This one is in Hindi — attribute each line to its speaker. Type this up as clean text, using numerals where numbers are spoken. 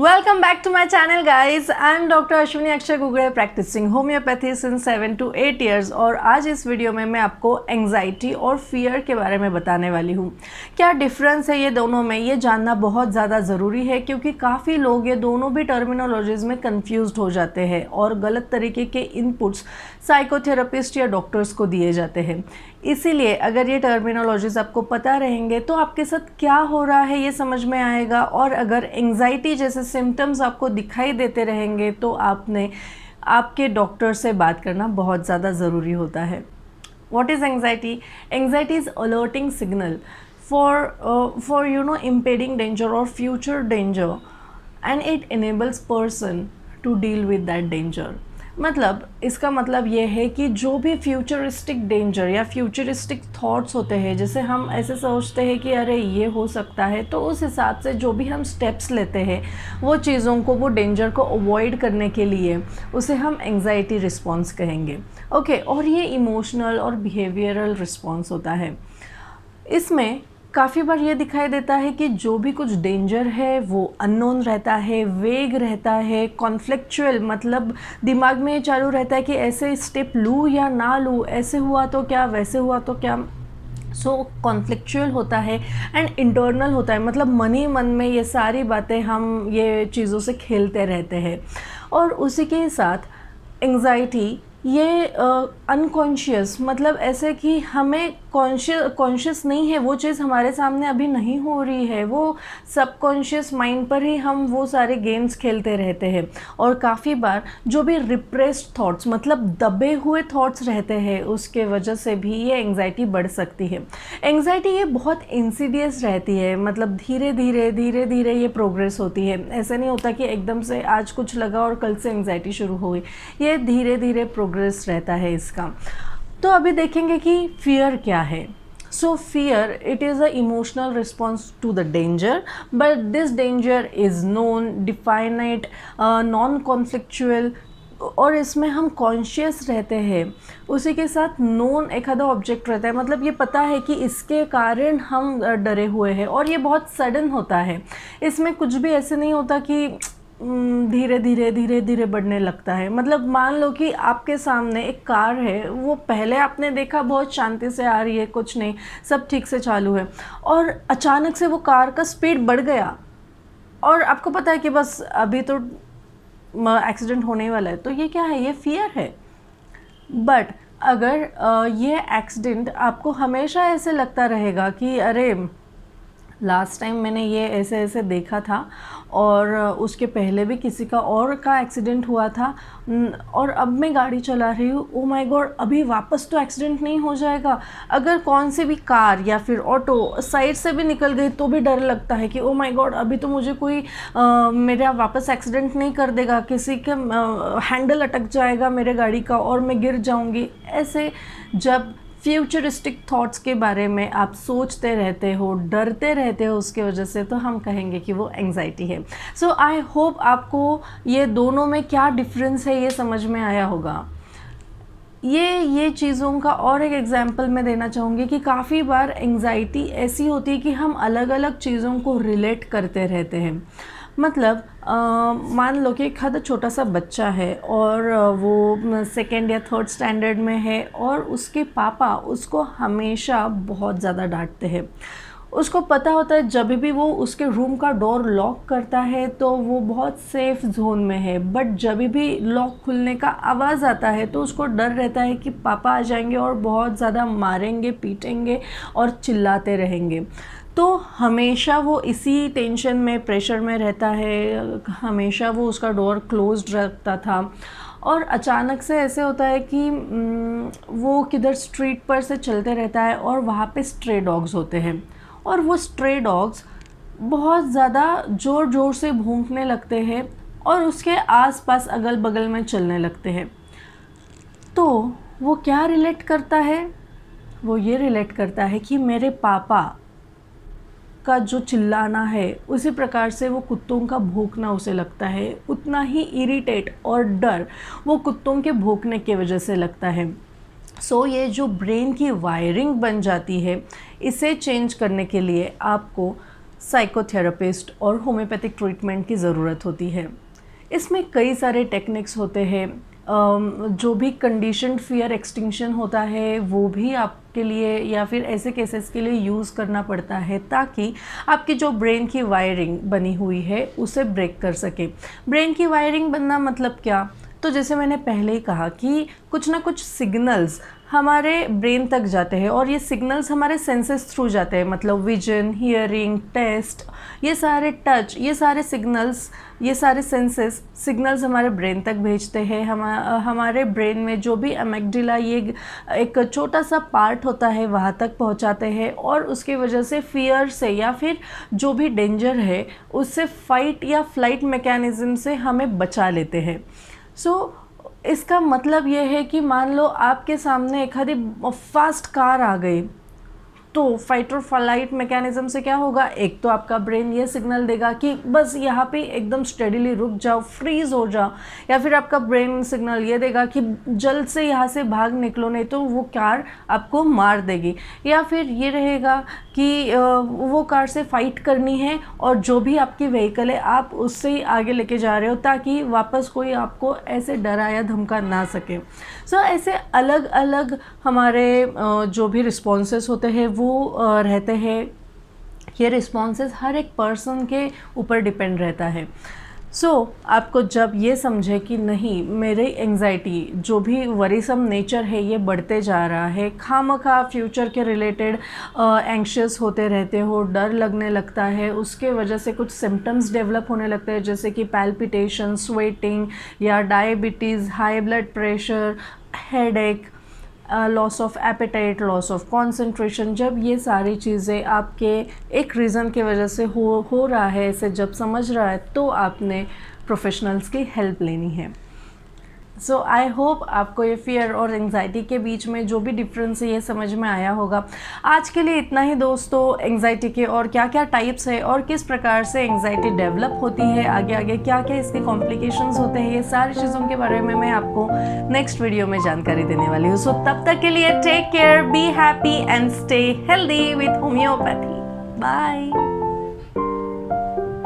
Speaker 1: Welcome back to my channel guys. I am Dr. Ashwini Akshay गुगड़े practicing homeopathy since 7 to 8 years और आज इस वीडियो में मैं आपको एंग्जाइटी और फियर के बारे में बताने वाली हूँ। क्या डिफरेंस है ये दोनों में, ये जानना बहुत ज़्यादा ज़रूरी है क्योंकि काफ़ी लोग ये दोनों भी टर्मिनोलॉजीज़ में कंफ्यूज्ड हो जाते हैं और गलत तरीके के इनपुट्स साइकोथेरेपिस्ट या डॉक्टर्स को दिए जाते हैं। इसीलिए अगर ये टर्मिनोलॉजीज़ आपको पता रहेंगे तो आपके साथ क्या हो रहा है ये समझ में आएगा, और अगर एंग्जाइटी जैसे सिम्टम्स आपको दिखाई देते रहेंगे तो आपने आपके डॉक्टर से बात करना बहुत ज़्यादा ज़रूरी होता है। What is anxiety? Anxiety is alerting signal for impending danger or future danger, and it enables person to deal with that danger. मतलब इसका मतलब ये है कि जो भी फ्यूचरिस्टिक डेंजर या फ्यूचरिस्टिक थॉट्स होते हैं, जैसे हम ऐसे सोचते हैं कि अरे ये हो सकता है, तो उस हिसाब से जो भी हम स्टेप्स लेते हैं वो चीज़ों को, वो डेंजर को अवॉइड करने के लिए, उसे हम एंग्जाइटी रिस्पॉन्स कहेंगे। ओके, और ये इमोशनल और बिहेवियरल रिस्पॉन्स होता है। इसमें काफ़ी बार ये दिखाई देता है कि जो भी कुछ डेंजर है वो अननोन रहता है, वेग रहता है, कॉन्फ्लिक्चुअल, मतलब दिमाग में ये चालू रहता है कि ऐसे स्टेप लूँ या ना लूँ, ऐसे हुआ तो क्या, वैसे हुआ तो क्या। सो कॉन्फ्लिक्चुअल होता है एंड इंटरनल होता है, मतलब मन ही मन में ये सारी बातें हम ये चीज़ों से खेलते रहते हैं। और उसी के साथ एंग्जाइटी ये अनकॉन्शियस, मतलब ऐसे कि हमें कॉन्शियस नहीं है, वो चीज़ हमारे सामने अभी नहीं हो रही है, वो सबकॉन्शियस माइंड पर ही हम वो सारे गेम्स खेलते रहते हैं। और काफ़ी बार जो भी रिप्रेस्ड थॉट्स, मतलब दबे हुए थॉट्स रहते हैं, उसके वजह से भी ये एंग्जाइटी बढ़ सकती है। एंग्जाइटी ये बहुत इंसीडियस रहती है, मतलब धीरे धीरे ये प्रोग्रेस होती है। ऐसा नहीं होता कि एकदम से आज कुछ लगा और कल से एंग्जाइटी शुरू हो गई, ये धीरे धीरे प्रोग्रेस रहता है इसका। तो अभी देखेंगे कि फियर क्या है। So fear, it is a emotional response to the danger, but this danger is known, definite, non conflictual, और इसमें हम कॉन्शियस रहते हैं। उसी के साथ नोन एक आधा ऑब्जेक्ट रहता है, मतलब ये पता है कि इसके कारण हम डरे हुए हैं, और ये बहुत सडन होता है। इसमें कुछ भी ऐसे नहीं होता कि धीरे धीरे बढ़ने लगता है। मतलब मान लो कि आपके सामने एक कार है, वो पहले आपने देखा बहुत शांति से आ रही है, कुछ नहीं, सब ठीक से चालू है, और अचानक से वो कार का स्पीड बढ़ गया और आपको पता है कि बस अभी तो एक्सीडेंट होने वाला है। तो ये क्या है? ये फियर है। बट अगर ये एक्सीडेंट आपको हमेशा ऐसे लगता रहेगा कि अरे लास्ट टाइम मैंने ये ऐसे ऐसे देखा था, और उसके पहले भी किसी का और का एक्सीडेंट हुआ था, और अब मैं गाड़ी चला रही हूँ, ओ माय गॉड अभी वापस तो एक्सीडेंट नहीं हो जाएगा। अगर कौन सी भी कार या फिर ऑटो साइड से भी निकल गई तो भी डर लगता है कि ओ माय गॉड अभी तो मुझे कोई मेरा वापस एक्सीडेंट नहीं कर देगा, किसी के हैंडल अटक जाएगा मेरे गाड़ी का और मैं गिर जाऊँगी। ऐसे जब फ्यूचरिस्टिक थॉट्स के बारे में आप सोचते रहते हो, डरते रहते हो उसके वजह से, तो हम कहेंगे कि वो एंग्जाइटी है। सो आई होप आपको ये दोनों में क्या डिफरेंस है ये समझ में आया होगा। ये चीज़ों का और एक एग्जांपल मैं देना चाहूँगी कि काफ़ी बार एंग्जाइटी ऐसी होती है कि हम अलग अलग चीज़ों को रिलेट करते रहते हैं। मतलब मान लो कि एक छोटा सा बच्चा है और वो सेकेंड या थर्ड स्टैंडर्ड में है, और उसके पापा उसको हमेशा बहुत ज़्यादा डांटते हैं। उसको पता होता है जब भी वो उसके रूम का डोर लॉक करता है तो वो बहुत सेफ़ जोन में है, बट जब भी लॉक खुलने का आवाज़ आता है तो उसको डर रहता है कि पापा आ जाएंगे और बहुत ज़्यादा मारेंगे, पीटेंगे और चिल्लाते रहेंगे। तो हमेशा वो इसी टेंशन में, प्रेशर में रहता है, हमेशा वो उसका डोर क्लोज्ड रखता था। और अचानक से ऐसे होता है कि वो किधर स्ट्रीट पर से चलते रहता है और वहाँ पे स्ट्रे डॉग्स होते हैं, और वो स्ट्रे डॉग्स बहुत ज़्यादा ज़ोर ज़ोर से भौंकने लगते हैं और उसके आसपास अगल बगल में चलने लगते हैं। तो वो क्या रिलेट करता है? वो ये रिलेट करता है कि मेरे पापा का जो चिल्लाना है उसी प्रकार से वो कुत्तों का भौंकना उसे लगता है, उतना ही इरिटेट और डर वो कुत्तों के भौंकने की वजह से लगता है। सो ये जो ब्रेन की वायरिंग बन जाती है, इसे चेंज करने के लिए आपको साइकोथेरेपिस्ट और होम्योपैथिक ट्रीटमेंट की ज़रूरत होती है। इसमें कई सारे टेक्निक्स होते हैं। जो भी कंडीशनड फियर एक्सटिंक्शन होता है वो भी आपके लिए या फिर ऐसे केसेस के लिए यूज़ करना पड़ता है ताकि आपकी जो ब्रेन की वायरिंग बनी हुई है उसे ब्रेक कर सके। ब्रेन की वायरिंग बनना मतलब क्या? तो जैसे मैंने पहले ही कहा कि कुछ ना कुछ सिग्नल्स हमारे ब्रेन तक जाते हैं और ये सिग्नल्स हमारे सेंसेस थ्रू जाते हैं, मतलब विजन, हियरिंग, टेस्ट, ये सारे टच, ये सारे सिग्नल्स, ये सारे सेंसेस सिग्नल्स हमारे ब्रेन तक भेजते हैं। हमारे ब्रेन में जो भी अमेग्डाला, ये एक छोटा सा पार्ट होता है, वहाँ तक पहुँचाते हैं और उसकी वजह से फियर से या फिर जो भी डेंजर है उससे फाइट या फ्लाइट मैकेनिज़्म से हमें बचा लेते हैं। इसका मतलब ये है कि मान लो आपके सामने एक आधी फास्ट कार आ गई तो फाइट और फ्लाइट मैकेनिज्म से क्या होगा? एक तो आपका ब्रेन ये सिग्नल देगा कि बस यहाँ पे एकदम स्टेडीली रुक जाओ, फ्रीज हो जाओ, या फिर आपका ब्रेन सिग्नल ये देगा कि जल्द से यहाँ से भाग निकलो नहीं तो वो कार आपको मार देगी, या फिर ये रहेगा कि वो कार से फाइट करनी है और जो भी आपकी व्हीकल है आप उससे ही आगे लेके जा रहे हो ताकि वापस कोई आपको ऐसे डरा या धमका ना सके। ऐसे अलग अलग हमारे जो भी रिस्पॉन्सेस होते हैं वो रहते हैं। ये रिस्पॉन्सेस हर एक पर्सन के ऊपर डिपेंड रहता है। आपको जब ये समझे कि नहीं, मेरी एंग्जाइटी जो भी वरीसम नेचर है ये बढ़ते जा रहा है, खामखा फ्यूचर के रिलेटेड एंग्शियस होते रहते हो, डर लगने लगता है, उसके वजह से कुछ सिम्टम्स डेवलप होने लगते हैं जैसे कि पैल्पिटेशन, स्वेटिंग या diabetes, high blood pressure, headache, loss of appetite, loss of concentration, जब ये सारी चीज़ें आपके एक रीज़न की वजह से हो रहा है, इसे जब समझ रहा है तो आपने प्रोफेशनल्स की हेल्प लेनी है। आई होप आपको ये फियर और एंग्जाइटी के बीच में जो भी डिफरेंस है ये समझ में आया होगा। आज के लिए इतना ही दोस्तों। एंग्जाइटी के और क्या क्या टाइप्स है और किस प्रकार से एंग्जाइटी डेवलप होती है, आगे आगे क्या क्या इसके कॉम्प्लिकेशंस होते हैं, ये सारी चीज़ों के बारे में मैं आपको नेक्स्ट वीडियो में जानकारी देने वाली हूँ। तब तक के लिए take care, be happy and stay healthy with homoeopathy. Bye.